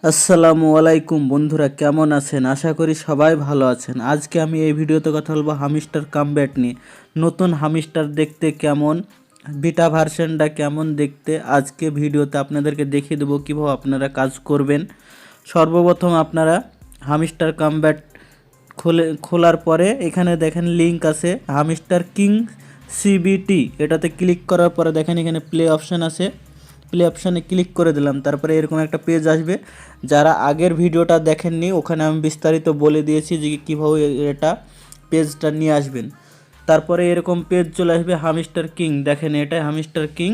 আসসালামু আলাইকুম বন্ধুরা, কেমন আছেন? আশা করি সবাই ভালো আছেন। আজকে আমি এই ভিডিওতে কথা বলবো হামিস্টার কামব্যাট নিয়ে। নতুন হামিস্টার দেখতে কেমন, বিটা ভার্সনটা কেমন দেখতে, আজকে ভিডিওতে আপনাদেরকে দেখিয়ে দেবো কীভাবে আপনারা কাজ করবেন। সর্বপ্রথম আপনারা হামিস্টার কামব্যাট খোলার পরে এখানে দেখেন লিঙ্ক আছে হামিস্টার কিং সিবিটি, এটাতে ক্লিক করার পরে দেখেন এখানে প্লে অপশান আছে। প্লে অপশানে ক্লিক করে দিলাম, তারপরে এরকম একটা পেজ আসবে। যারা আগের ভিডিওটা দেখেননি ওখানে আমি বিস্তারিত বলে দিয়েছি যে কীভাবে এটা পেজটা নিয়ে আসবেন। তারপরে এরকম পেজ চলে আসবে হামিস্টার কিং। দেখেন এটা হামিস্টার কিং,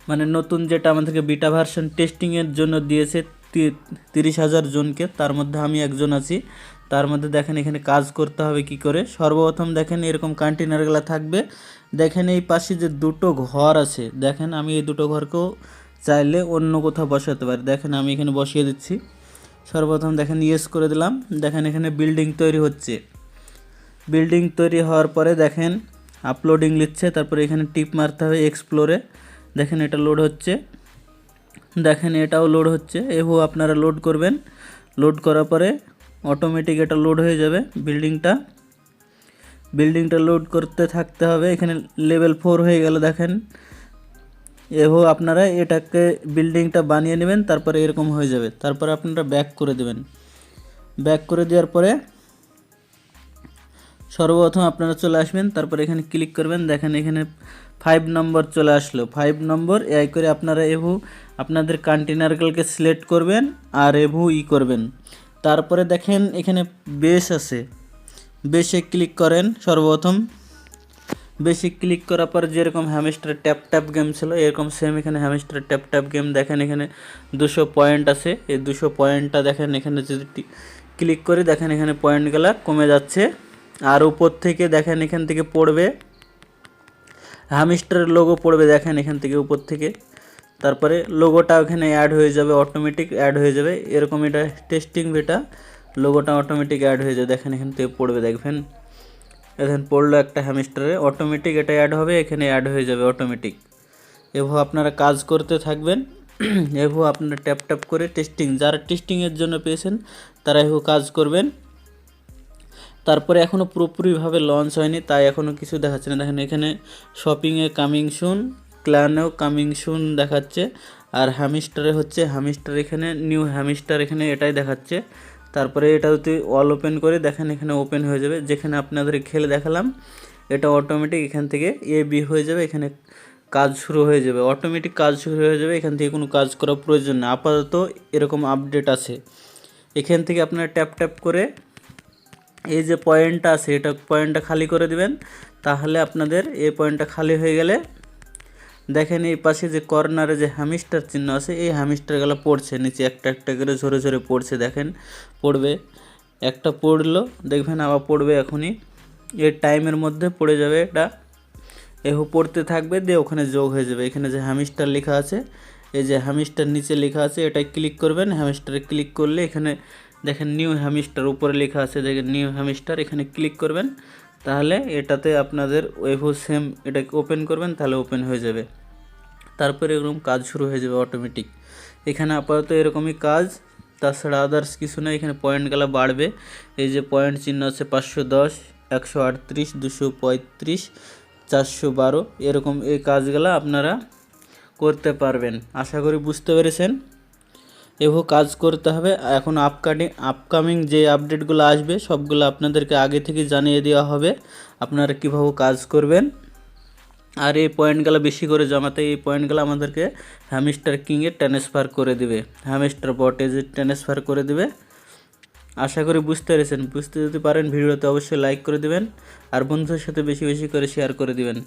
মানে নতুন যেটা আমাদেরকে বিটা ভার্সন টেস্টিংয়ের জন্য দিয়েছে 30,000 জনকে, তার মধ্যে আমি একজন আছি। তার মধ্যে দেখেন এখানে কাজ করতে হবে কি করে। সর্বপ্রথম দেখেন এরকম কন্টেনারগুলো থাকবে। দেখেন এই পাশে যে দুটো ঘর আছে, দেখেন আমি এই দুটো ঘরকেও চাইলে অন্য কোথাও বসাতে পারি। দেখেন আমি এখানে বসিয়ে দিচ্ছি। সর্বপ্রথম দেখেন ইয়েস করে দিলাম। দেখেন এখানে বিল্ডিং তৈরি হচ্ছে। বিল্ডিং তৈরি হওয়ার পরে দেখেন আপলোডিং নিচ্ছে, তারপরে এখানে টিপ মারতে হবে এক্সপ্লোরে। দেখেন এটা লোড হচ্ছে, দেখেন এটাও লোড হচ্ছে। এভাবে আপনারা লোড করবেন। লোড করার পরে অটোমেটিক এটা লোড হয়ে যাবে। বিল্ডিংটা লোড করতে থাকতে হবে। এখানে লেভেল 4 হয়ে গেল। দেখেন এভাবে আপনারা এটাকে বিল্ডিংটা বানিয়ে নেবেন, তারপরে এরকম হয়ে যাবে। তারপরে আপনারা ব্যাক করে দেবেন। ব্যাক করে দেওয়ার পরে সর্বপ্রথম আপনারা চলে আসবেন, তারপরে এখানে ক্লিক করবেন। দেখেন এখানে 5 নম্বর চলে আসলো। 5 নম্বর এই করে আপনারা আপনাদের কন্টেনারগুলোকে সিলেক্ট করবেন আর করবেন। তারপরে দেখেন এখানে বেস আছে, বেসে ক্লিক করেন। সর্বপ্রথম বেসে ক্লিক করার পর যেরকম হ্যামস্টার ট্যাপ গেম ছিল এরকম সেম এখানে হ্যামস্টার ট্যাপ গেম। দেখেন এখানে 200 পয়েন্ট আছে। এই 200 পয়েন্টটা দেখেন এখানে যদি ক্লিক করি, দেখেন এখানে পয়েন্টগুলো কমে যাচ্ছে। আর উপর থেকে দেখেন এখান থেকে পড়বে হ্যামস্টারের লোগো পড়বে, দেখেন এখান থেকে উপর থেকে। তারপরে লোগোটা ওখানে অ্যাড হয়ে যাবে, অটোমেটিক অ্যাড হয়ে যাবে। এরকম এটা টেস্টিং বেটা, লোগোটা অটোমেটিক অ্যাড হয়ে যাবে। দেখেন এখান থেকে পড়বে, দেখবেন এখানে পড়লো একটা হ্যামস্টারে, অটোমেটিক এটা অ্যাড হবে, এখানে অ্যাড হয়ে যাবে অটোমেটিক। এভাবে আপনারা কাজ করতে থাকবেন। এভাবে আপনারা ট্যাপ করে যারা টেস্টিংয়ের জন্য পেয়েছেন তারা এভাবে কাজ করবেন। তারপরে এখনও পুরোপুরিভাবে লঞ্চ হয়নি, তাই এখনও কিছু দেখাচ্ছে না। দেখেন এখানে শপিংয়ে কামিং সুন, ক্ল্যানেও কামিং সুন দেখাচ্ছে। আর হ্যামস্টারে হ্যামস্টার এখানে নিউ হ্যামস্টার এখানে এটাই দেখাচ্ছে। তারপরে এটা যদি অল ওপেন করে দেখেন এখানে ওপেন হয়ে যাবে। যেখানে আপনাদের খেলে দেখালাম এটা অটোমেটিক এখান থেকে বি হয়ে যাবে, এখানে কাজ শুরু হয়ে যাবে, অটোমেটিক কাজ শুরু হয়ে যাবে। এখান থেকে কোনো কাজ করার প্রয়োজন না, আপাতত এরকম আপডেট আছে। এখান থেকে আপনারা ট্যাপ করে এই যে পয়েন্টটা আছে এটা পয়েন্টটা খালি করে দিবেন। তাহলে আপনাদের এই পয়েন্টটা খালি হয়ে গেলে দেখেন এই পাশে যে কর্নারে যে হ্যামস্টার চিহ্ন আছে এই হ্যামস্টারগুলো পড়ছে নিচে, একটা করে ঝরে ঝরে পড়ছে। দেখেন পড়বে, একটা পড়লো, দেখবেন আবার পড়বে এখনই। এই টাইমের মধ্যে পড়ে যাবে, এটা পড়তে থাকবে, দিয়ে ওখানে যোগ হয়ে যাবে। এখানে যে হ্যামস্টার লেখা আছে, এই যে হ্যামস্টার নিচে লেখা আছে এটাই ক্লিক করবেন। হ্যামস্টারে ক্লিক করলে এখানে দেখেন নিউ হ্যামস্টার উপরে লেখা আছে, দেখেন নিউ হ্যামস্টার, এখানে ক্লিক করবেন। তাহলে এটাতে আপনাদের সেম এটাকে ওপেন করবেন, তাহলে ওপেন হয়ে যাবে। তারপরে এরকম কাজ শুরু হয়ে যাবে অটোমেটিক। এখানে আপাতত এরকমই কাজ, তাছাড়া আদার্স কিছু না। এখানে পয়েন্টগুলো বাড়বে, এই যে পয়েন্ট চিহ্ন আছে 510, 138, 235, 412, এরকম এই কাজগুলো আপনারা করতে পারবেন। আশা করি বুঝতে পেরেছেন। এভাবে কাজ করতে হবে। এখন আপকামিং যে আপডেটগুলো আসবে সবগুলো আপনাদেরকে আগে থেকে জানিয়ে দেওয়া হবে, আপনারা কীভাবে কাজ করবেন। আর এই পয়েন্টগুলো বেশি করে জমাতে এই পয়েন্টগুলো আমাদেরকে হ্যামস্টার কিংয়ে ট্রান্সফার করে দেবে, হ্যামস্টার বটে যে ট্রান্সফার করে দেবে। আশা করি বুঝতে পেরেছেন। বুঝতে যদি পারেন ভিডিওতে অবশ্যই লাইক করে দেবেন আর বন্ধুদের সাথে বেশি বেশি করে শেয়ার করে দেবেন।